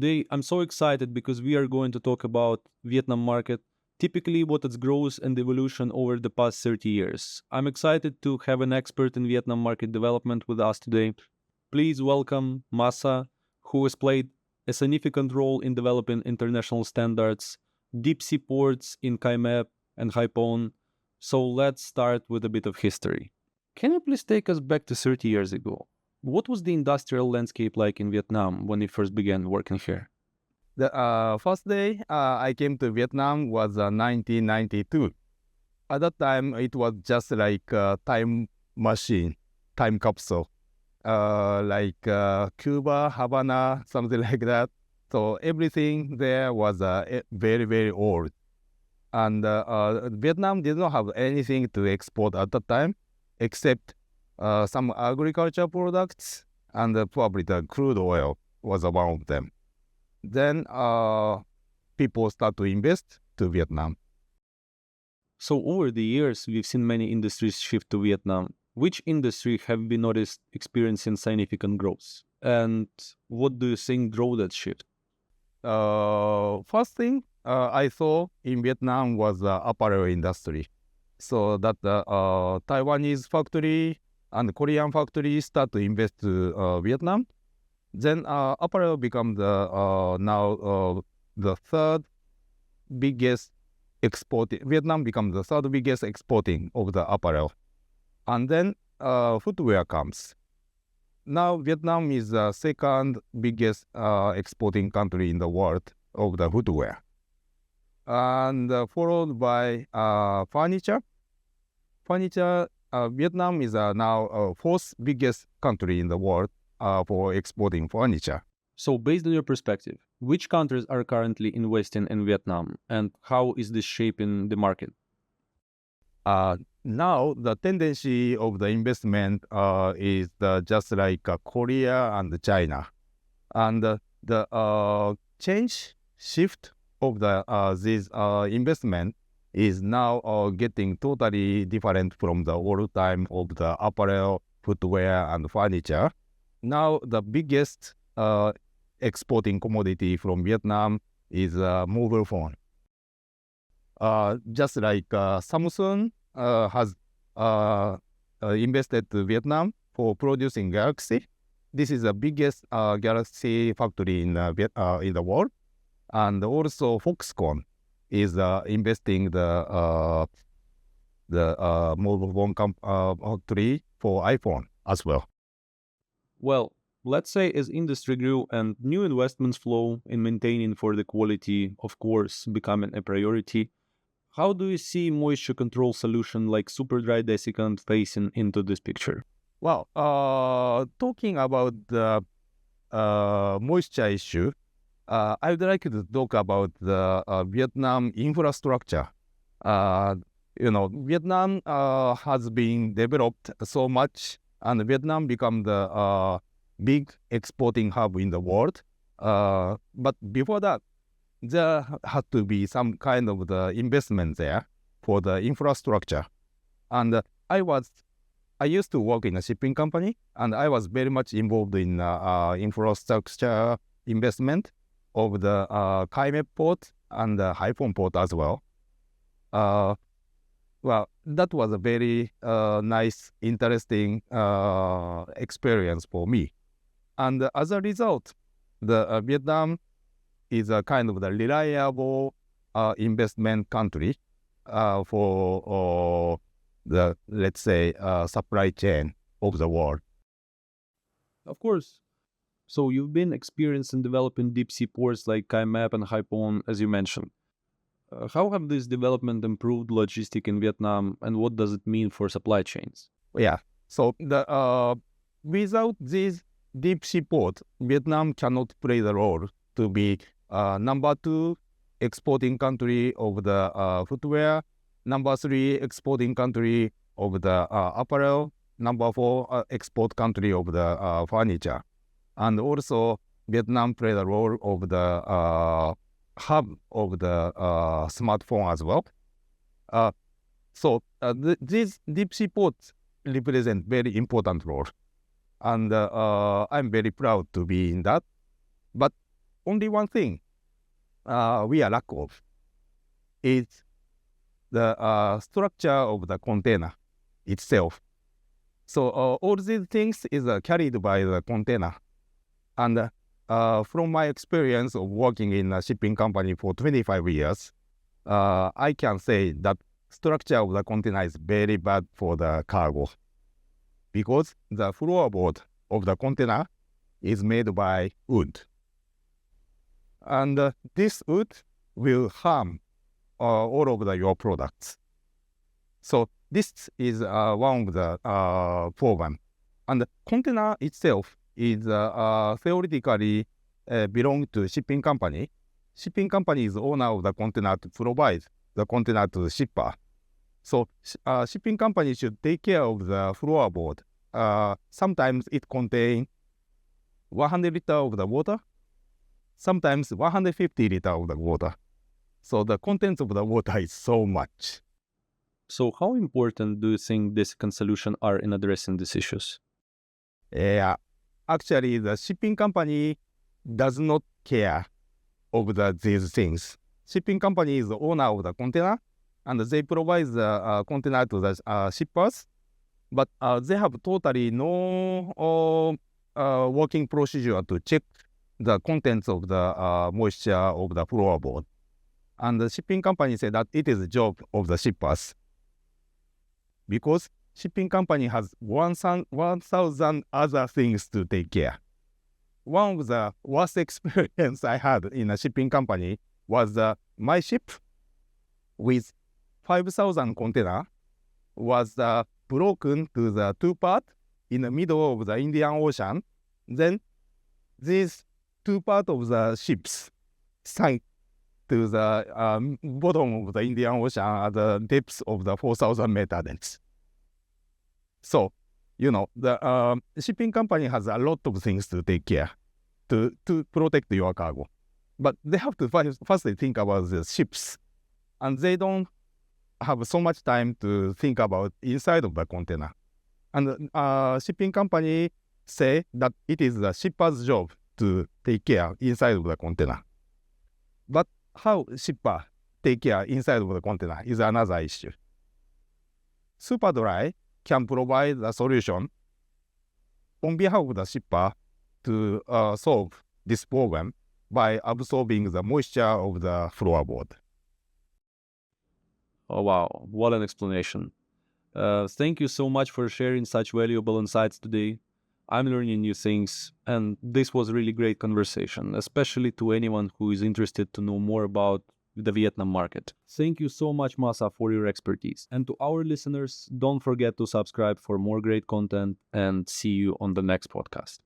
Today, I'm so excited because we are going to talk about Vietnam market, typically what its growth and evolution over the past 30 years. I'm excited to have an expert in Vietnam market development with us today. Please welcome Masa, who has played a significant role in developing international standards, deep sea ports in Kai Mep and Haiphong. So let's start with a bit of history. Can you please take us back to 30 years ago? What was the industrial landscape like in Vietnam when you first began working here? The first day I came to Vietnam was 1992. At that time, it was just like a time machine, time capsule, like Cuba, Havana, something like that. So everything there was very, very old. And Vietnam did not have anything to export at that time, except some agriculture products, and probably the crude oil was one of them. Then people start to invest to Vietnam. So over the years, we've seen many industries shift to Vietnam. Which industry have been noticed experiencing significant growth? And what do you think drove that shift? First thing I saw in Vietnam was the apparel industry. So that the Taiwanese factory and Korean factory start to invest to Vietnam. Then apparel become the now the third biggest exporting. Vietnam becomes the third biggest exporting of the apparel, and then footwear comes. Now Vietnam is the second biggest exporting country in the world of the footwear, and followed by furniture. Vietnam is now fourth biggest country in the world for exporting furniture. So based on your perspective, which countries are currently investing in Vietnam and how is this shaping the market? Now the tendency of the investment is just like Korea and China, and the shift of the this investment is now getting totally different from the old time of the apparel, footwear, and furniture. Now the biggest exporting commodity from Vietnam is mobile phone. Just like Samsung has invested to Vietnam for producing Galaxy. This is the biggest Galaxy factory in the world, and also Foxconn is investing the mobile phone factory for iPhone as well. Well, let's say as industry grew and new investments flow in maintaining for the quality, of course, becoming a priority, how do you see moisture control solution like super dry desiccant facing into this picture? Well, talking about the moisture issue, I would like to talk about the Vietnam infrastructure. Vietnam has been developed so much, and Vietnam become the big exporting hub in the world. But before that, there had to be some kind of the investment there for the infrastructure. And I used to work in a shipping company, and I was very much involved in infrastructure investment of the Kai Mep port and the Haiphong port as well. Well, that was a very nice, interesting experience for me. And as a result, the Vietnam is a kind of the reliable investment country for the, let's say, supply chain of the world. Of course. So you've been experienced in developing deep sea ports like Kai Mep and Haiphong, as you mentioned. How have this development improved logistics in Vietnam, and what does it mean for supply chains? Yeah. So the without this deep sea port, Vietnam cannot play the role to be number 2 exporting country of the footwear, number 3 exporting country of the apparel, number 4 export country of the furniture. And also, Vietnam played a role of the hub of the smartphone as well. So these deep sea ports represent very important role, and I'm very proud to be in that. But only one thing we are lack of is the structure of the container itself. So all these things is carried by the container. And from my experience of working in a shipping company for 25 years, I can say that structure of the container is very bad for the cargo because the floorboard of the container is made by wood. And this wood will harm all of your products. So this is one of the problem. And the container itself is theoretically belong to shipping company. Shipping company is owner of the container to provide the container to the shipper. So shipping company should take care of the floorboard. Sometimes it contains 100 liter of the water, sometimes 150 liter of the water. So the contents of the water is so much. So how important do you think Desiccant solution are in addressing these issues? Yeah, actually the shipping company does not care of these things. Shipping company is the owner of the container and they provide the container to the shippers, but they have totally no working procedure to check the contents of the moisture of the floorboard. And the shipping company said that it is the job of the shippers because shipping company has 1,000 other things to take care. One of the worst experience I had in a shipping company was my ship with 5,000 container was broken to the two parts in the middle of the Indian Ocean. Then these two parts of the ships sank to the bottom of the Indian Ocean at the depths of the 4,000 meter depths. So, the shipping company has a lot of things to take care to protect your cargo. But they have to firstly think about the ships. And they don't have so much time to think about inside of the container. And shipping company say that it is the shipper's job to take care inside of the container. But how shipper take care inside of the container is another issue. Superdry can provide a solution on behalf of the shipper to solve this problem by absorbing the moisture of the floorboard. Oh, wow. What an explanation. Thank you so much for sharing such valuable insights today. I'm learning new things, and this was a really great conversation, especially to anyone who is interested to know more about the Vietnam market. Thank you so much, Masa, for your expertise. And to our listeners, don't forget to subscribe for more great content and see you on the next podcast.